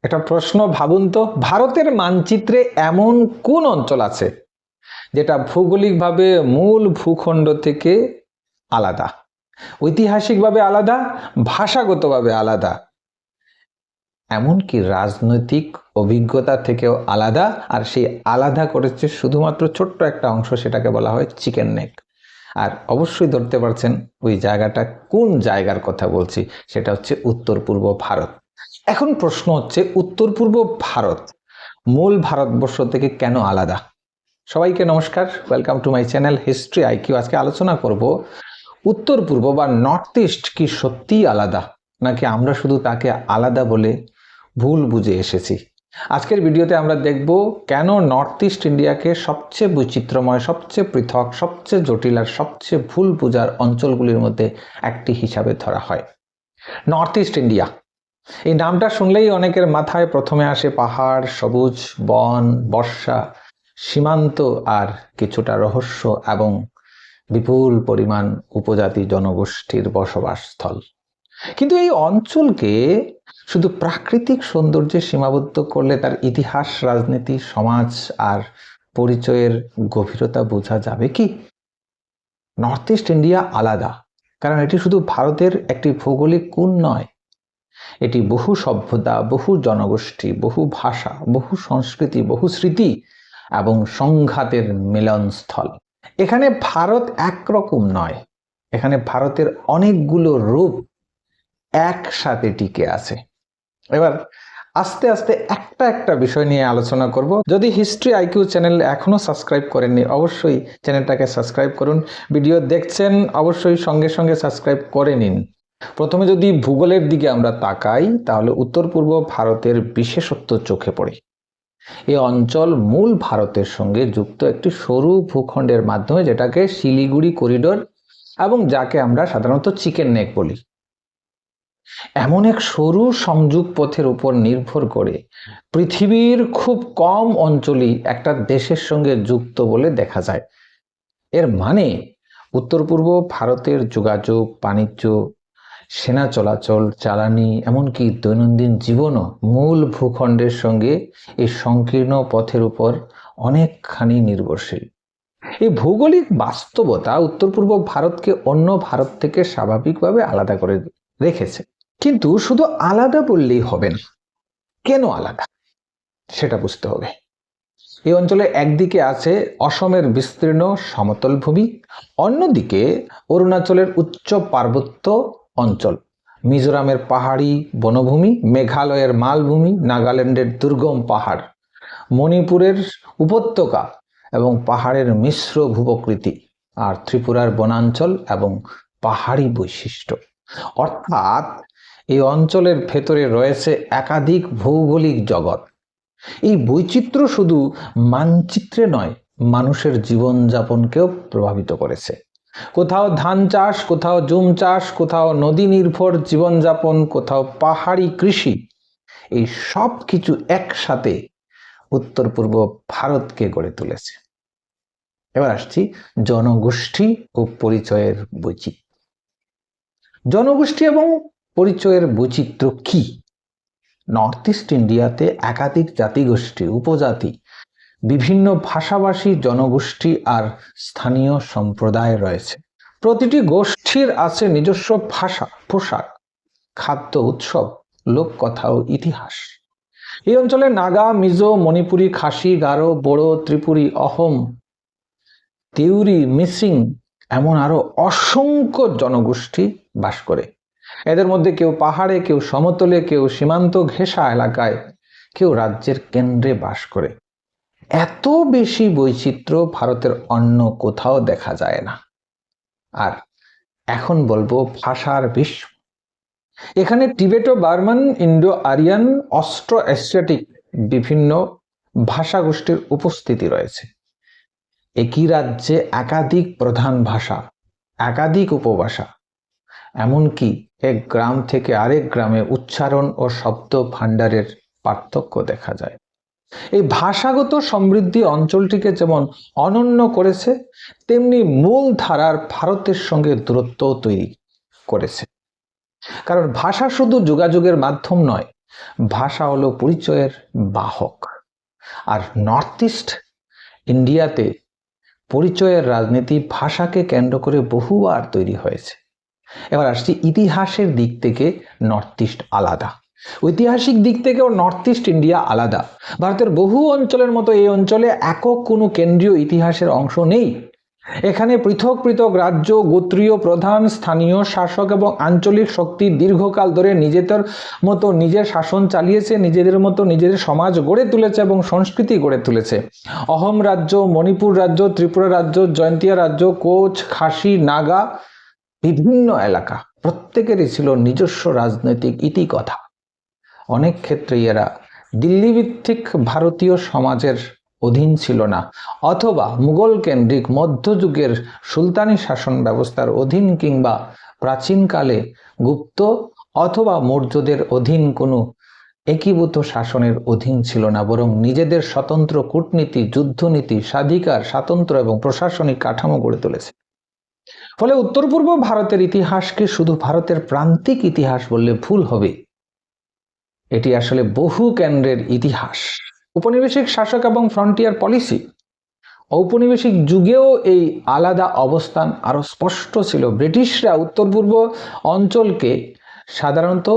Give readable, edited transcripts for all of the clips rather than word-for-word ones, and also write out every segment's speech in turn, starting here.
একটা প্রশ্ন ভাবুন তো, ভারতের মানচিত্রে এমন কোন অঞ্চল আছে যেটা ভৌগোলিকভাবে মূল ভূখণ্ড থেকে আলাদা, ঐতিহাসিকভাবে আলাদা, ভাষাগতভাবে আলাদা, এমনকি রাজনৈতিক অভিজ্ঞতা থেকেও আলাদা? আর সেই আলাদা করেছে শুধুমাত্র ছোট্ট একটা অংশ, সেটাকে বলা হয় চিকেন নেক। আর অবশ্যই ধরতে পারছেন ওই জায়গাটা কোন জায়গার কথা বলছি, সেটা হচ্ছে উত্তর পূর্ব ভারত। এখন প্রশ্ন হচ্ছে, উত্তর পূর্ব ভারত মূল ভারতবর্ষ থেকে কেন আলাদা? সবাইকে নমস্কার, welcome to my channel history IQ. আজকে আলোচনা করব উত্তর পূর্ব বা নর্থ ইস্ট কি সত্যিই আলাদা, নাকি আমরা শুধু তাকে আলাদা বলে ভুল বুঝে এসেছি। আজকের ভিডিওতে আমরা দেখব কেন নর্থ ইস্ট ইন্ডিয়াকে সবচেয়ে বৈচিত্র্যময়, সবচেয়ে পৃথক, সবচেয়ে জটিল আর সবচেয়ে ভুল বুঝার অঞ্চলগুলির মধ্যে একটি হিসাবে ধরা হয় নর্থ ইস্ট ইন্ডিয়া। এই নামটা শুনলেই অনেকের মাথায় প্রথমে আসে পাহাড়, সবুজ বন, বর্ষা, সীমান্ত আর কিছুটা রহস্য এবং বিপুল পরিমাণ উপজাতি জনগোষ্ঠীর বসবাসস্থল। কিন্তু এই অঞ্চলকে শুধু প্রাকৃতিক সৌন্দর্যে সীমাবদ্ধ করলে তার ইতিহাস, রাজনীতি, সমাজ আর পরিচয়ের গভীরতা বোঝা যাবে কি? নর্থ ইস্ট ইন্ডিয়া আলাদা কারণ এটি শুধু ভারতের একটি ভৌগোলিক কোণ নয়, এটি বহু সভ্যতা, বহু জনগোষ্ঠী, বহু ভাষা, বহু সংস্কৃতি, বহু স্মৃতি এবং সংঘাতের মিলনস্থল। এখানে ভারত একরকম নয়, এখানে ভারতের অনেকগুলো রূপ একসাথে টিকে আছে। এবার আস্তে আস্তে একটা বিষয় নিয়ে আলোচনা করব। যদি হিস্ট্রি আইকিউ চ্যানেল এখনো সাবস্ক্রাইব করেননি, অবশ্যই চ্যানেলটাকে সাবস্ক্রাইব করুন। ভিডিও দেখছেন অবশ্যই সঙ্গে সঙ্গে সাবস্ক্রাইব করে নিন। প্রথমে যদি ভূগোলের দিকে আমরা তাকাই, তাহলে উত্তর পূর্ব ভারতের বিশেষত্ব চোখে পড়ে। এই অঞ্চল মূল ভারতের সঙ্গে যুক্ত একটি সরু ভূখণ্ডের মাধ্যমে, যেটাকে শিলিগুড়ি করিডোর এবং যাকে আমরা সাধারণত চিকেন নেক বলি, এমন এক সরু সংযোগ পথের উপর নির্ভর করে পৃথিবীর খুব কম অঞ্চলই একটা দেশের সঙ্গে যুক্ত বলে দেখা যায়। এর মানে উত্তর পূর্ব ভারতের যোগাযোগ, বাণিজ্য, সেনা চলাচল, জ্বালানি, এমনকি দৈনন্দিন জীবনও মূল ভূখণ্ডের সঙ্গে এই সংকীর্ণ পথের উপর অনেকখানি নির্ভরশীল। এই ভৌগোলিক বাস্তবতা উত্তর পূর্ব ভারতকে অন্য ভারত থেকে স্বাভাবিকভাবে আলাদা করে রেখেছে। কিন্তু শুধু আলাদা বললেই হবে না, কেন আলাদা সেটা বুঝতে হবে। এই অঞ্চলে একদিকে আছে অসমের বিস্তীর্ণ সমতল ভূমি, অন্যদিকে অরুণাচলের উচ্চ পার্বত্য অঞ্চল, মিজোরামের পাহাড়ি বনভূমি, মেঘালয়ের মালভূমি, নাগাল্যান্ডের দুর্গম পাহাড়, মণিপুরের উপত্যকা এবং পাহাড়ের মিশ্র ভূপ্রকৃতি, আর ত্রিপুরার বনাঞ্চল এবং পাহাড়ি বৈশিষ্ট্য। অর্থাৎ এই অঞ্চলের ভেতরে রয়েছে একাধিক ভৌগোলিক জগৎ। এই বৈচিত্র্য শুধু মানচিত্রে নয়, মানুষের জীবনযাপনকেও প্রভাবিত করেছে। কোথাও ধান চাষ, কোথাও জুম চাষ, কোথাও নদী নির্ভর জীবনযাপন, কোথাও পাহাড়ি কৃষি, এই সব কিছু একসাথে উত্তর পূর্ব ভারতকে গড়ে তুলেছে। এবার আসছি জনগোষ্ঠী ও পরিচয়ের বৈচিত্র্য। জনগোষ্ঠী এবং পরিচয়ের বৈচিত্র্য কি? নর্থ ইস্ট ইন্ডিয়াতে একাধিক জাতিগোষ্ঠী, উপজাতি, বিভিন্ন ভাষাভাষী জনগোষ্ঠী আর স্থানীয় সম্প্রদায় রয়েছে। প্রতিটি গোষ্ঠীর আছে নিজস্ব ভাষা, পোশাক, খাদ্য, উৎসব, লোককথা ও ইতিহাস। এই অঞ্চলে নাগা, মিজো, মণিপুরি, খাসি, গারো, বড়ো, ত্রিপুরী, অহোম, দেউরি, মিসিং, এমন আরো অসংখ্য জনগোষ্ঠী বাস করে। এদের মধ্যে কেউ পাহাড়ে, কেউ সমতলে, কেউ সীমান্ত ঘেঁষা এলাকায়, কেউ রাজ্যের কেন্দ্রে বাস করে। এত বেশি বৈচিত্র্য ভারতের অন্য কোথাও দেখা যায় না। আর এখন বলবো ভাষার বিশ্ব। এখানে Tibeto Burman, Indo Aryan, Austro Asiatic বিভিন্ন ভাষাগোষ্ঠীর উপস্থিতি রয়েছে। একই রাজ্যে একাধিক প্রধান ভাষা, একাধিক উপভাষা, এমনকি এক গ্রাম থেকে আরেক গ্রামে উচ্চারণ ও শব্দ ভাণ্ডারের পার্থক্য দেখা যায়। এই ভাষাগত সমৃদ্ধি অঞ্চলটিকে যেমন অনন্য করেছে, তেমনি মূল ধারার ভারতের সঙ্গে দূরত্ব তৈরি করেছে। কারণ ভাষা শুধু যোগাযোগের মাধ্যম নয়, ভাষা হলো পরিচয়ের বাহক। আর নর্থ ইস্ট ইন্ডিয়াতে পরিচয়ের রাজনীতি ভাষাকে কেন্দ্র করে বহুবার তৈরি হয়েছে। এবার আসছি ইতিহাসের দিক থেকে নর্থ ইস্ট আলাদা, ঐতিহাসিক দিক থেকেও নর্থ ইস্ট ইন্ডিয়া আলাদা। ভারতের বহু অঞ্চলের মতো এই অঞ্চলে একক কোনো কেন্দ্রীয় ইতিহাসের অংশ নেই। এখানে পৃথক পৃথক রাজ্য, গোত্রীয় প্রধান, স্থানীয় শাসক এবং আঞ্চলিক শক্তি দীর্ঘকাল ধরে নিজেদের মতো নিজের শাসন চালিয়েছে, নিজেদের মতো নিজেদের সমাজ গড়ে তুলেছে এবং সংস্কৃতি গড়ে তুলেছে। অহোম রাজ্য, মণিপুর রাজ্য, ত্রিপুরা রাজ্য, জয়ন্তিয়া রাজ্য, কোচ, খাসি, নাগা, বিভিন্ন এলাকা প্রত্যেকেরই ছিল নিজস্ব রাজনৈতিক ইতিকথা। অনেক ক্ষেত্রে এরা দিল্লি ভিত্তিক ভারতীয় সমাজের অধীন ছিল না, অথবা মুঘল কেন্দ্রিক মধ্যযুগের সুলতানি শাসন ব্যবস্থার অধীন, কিংবা প্রাচীনকালে গুপ্ত অথবা মৌর্যদের অধীন কোনো একীভূত শাসনের অধীন ছিল না, বরং নিজেদের স্বতন্ত্র কূটনীতি, যুদ্ধনীতি, স্বাধিকার, স্বাতন্ত্র্য এবং প্রশাসনিক কাঠামো গড়ে তুলেছে। ফলে উত্তর পূর্ব ভারতের ইতিহাসকে শুধু ভারতের প্রান্তিক ইতিহাস বললে ভুল হবে। এটি আসলে বহু কেন্দ্রের ইতিহাস। উপনিবেশিক শাসক এবং ফ্রন্টিয়ার পলিসি, ঔপনিবেশিক যুগেও এই আলাদা অবস্থান আরো স্পষ্ট ছিল। ব্রিটিশরা উত্তর পূর্ব অঞ্চলকে সাধারণত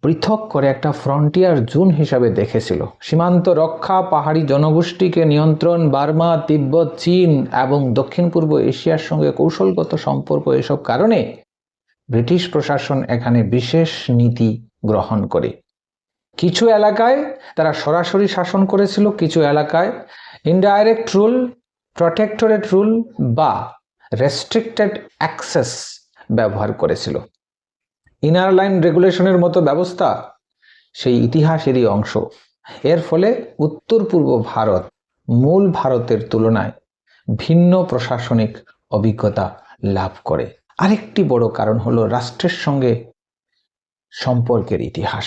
পৃথক করে একটা ফ্রন্টিয়ার জোন হিসাবে দেখেছিল। সীমান্ত রক্ষা, পাহাড়ি জনগোষ্ঠীকে নিয়ন্ত্রণ, বার্মা, তিব্বত, চীন এবং দক্ষিণ পূর্ব এশিয়ার সঙ্গে কৌশলগত সম্পর্ক, এসব কারণে ব্রিটিশ প্রশাসন এখানে বিশেষ নীতি গ্রহণ করে। কিছু এলাকায় তারা সরাসরি শাসন করেছিল, কিছু এলাকায় ইনডাইরেক্ট রুল, প্রটেক্টরেট রুল বা রেস্ট্রিক্টেড অ্যাক্সেস ব্যবহার করেছিল। ইনার লাইন রেগুলেশনের মতো ব্যবস্থা সেই ইতিহাসেরই অংশ। এর ফলে উত্তর পূর্ব ভারত মূল ভারতের তুলনায় ভিন্ন প্রশাসনিক অভিজ্ঞতা লাভ করে। আরেকটি বড় কারণ হলো রাষ্ট্রের সঙ্গে সম্পর্কের ইতিহাস।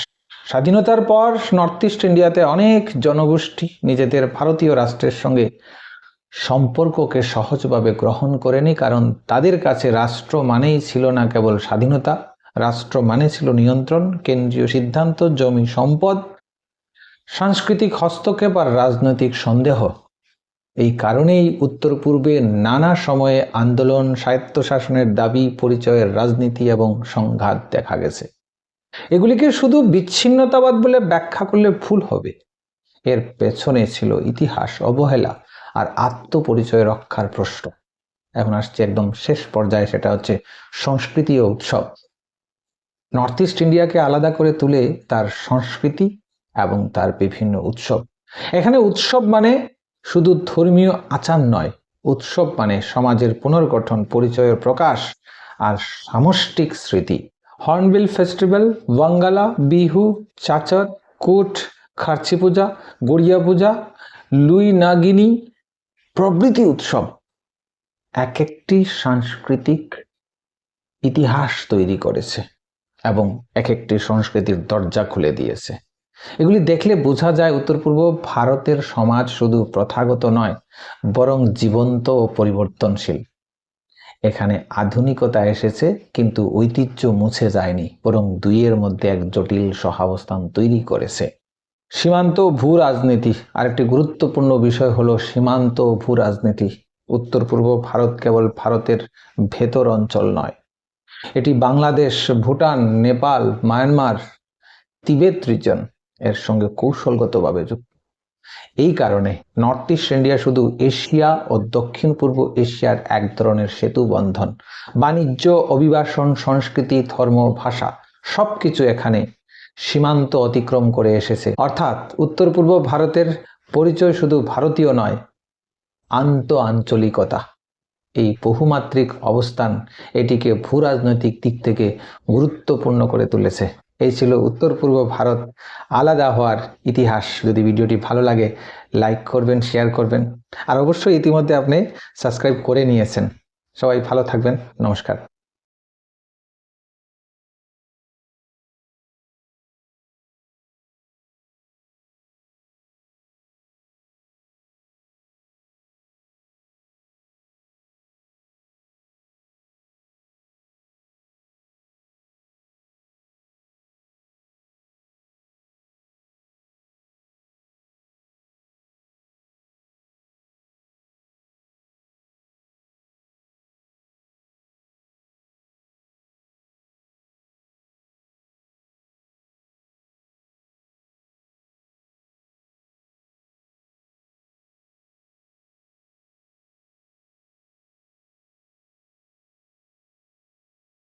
স্বাধীনতার পর নর্থ ইস্ট ইন্ডিয়াতে অনেক জনগোষ্ঠী নিজেদের ভারতীয় রাষ্ট্রের সঙ্গে সম্পর্ককে সহজভাবে গ্রহণ করেনি, কারণ তাদের কাছে রাষ্ট্র মানেই ছিল না কেবল স্বাধীনতা, রাষ্ট্র মানে ছিল নিয়ন্ত্রণ, কেন্দ্রীয় সিদ্ধান্ত, জমি সম্পদ, সাংস্কৃতিক হস্তক্ষেপ আর রাজনৈতিক সন্দেহ। এই কারণেই উত্তর পূর্বে নানা সময়ে আন্দোলন, স্বায়ত্তশাসনের দাবি, পরিচয়ের রাজনীতি এবং সংঘাত দেখা গেছে। এগুলিকে শুধু বিচ্ছিন্নতাবাদ বলে ব্যাখ্যা করলে ভুল হবে। এর পেছনে ছিল ইতিহাস, অবহেলা আর আত্মপরিচয় রক্ষার প্রশ্ন। এখন আসছে একদম শেষ পর্যায়ে, সেটা হচ্ছে সংস্কৃতি ও উৎসব। নর্থ ইস্ট ইন্ডিয়াকে আলাদা করে তুলে তার সংস্কৃতি এবং তার বিভিন্ন উৎসব। এখানে উৎসব মানে শুধু ধর্মীয় আচার নয়, উৎসব মানে সমাজের পুনর্গঠন, পরিচয়ের প্রকাশ আর সামষ্টিক স্মৃতি। হর্নবিল ফেস্টিভ্যাল, ওয়াঙ্গালা, বিহু, চাচর, কুট, খার্চি পূজা, গড়িয়া পূজা, লুই নাগিনী প্রভৃতি উৎসব এক একটি সাংস্কৃতিক ইতিহাস তৈরি করেছে এবং এক একটি সংস্কৃতির দরজা খুলে দিয়েছে। এগুলি দেখলে বোঝা যায় উত্তর পূর্ব ভারতের সমাজ শুধু প্রথাগত নয়, বরং জীবন্ত ও পরিবর্তনশীল। এখানে আধুনিকতা এসেছে, কিন্তু ঐতিহ্য মুছে যায়নি, বরং দুইয়ের মধ্যে এক জটিল সহাবস্থান তৈরি করেছে। সীমান্ত ভূ রাজনীতি আরেকটি গুরুত্বপূর্ণ বিষয় হলো সীমান্ত ভূ রাজনীতি। উত্তর পূর্ব ভারত কেবল ভারতের ভেতর অঞ্চল নয়, এটি বাংলাদেশ, ভুটান, নেপাল, মায়ানমার, তিবেত রিজন এর সঙ্গে কৌশলগতভাবে যুক্ত। এই কারণে নর্থ ইস্ট ইন্ডিয়া শুধু এশিয়া ও দক্ষিণ পূর্ব এশিয়ার এক ধরনের সেতু বন্ধন। বাণিজ্য, অভিবাসন, সংস্কৃতি, ধর্ম, ভাষা সবকিছু এখানে সীমান্ত অতিক্রম করে এসেছে। অর্থাৎ উত্তর পূর্ব ভারতের পরিচয় শুধু ভারতীয় নয়, আঞ্চলিকতা। এই বহুমাত্রিক অবস্থান এটিকে ভূ রাজনৈতিক দিক থেকে গুরুত্বপূর্ণ করে তুলেছে। এই ছিল উত্তর পূর্ব ভারত আলাদা হওয়ার ইতিহাস। যদি ভিডিওটি ভালো লাগে লাইক করবেন, শেয়ার করবেন, আর অবশ্যই ইতিমধ্যে আপনি সাবস্ক্রাইব করে নিয়েছেন। সবাই ভালো থাকবেন। নমস্কার।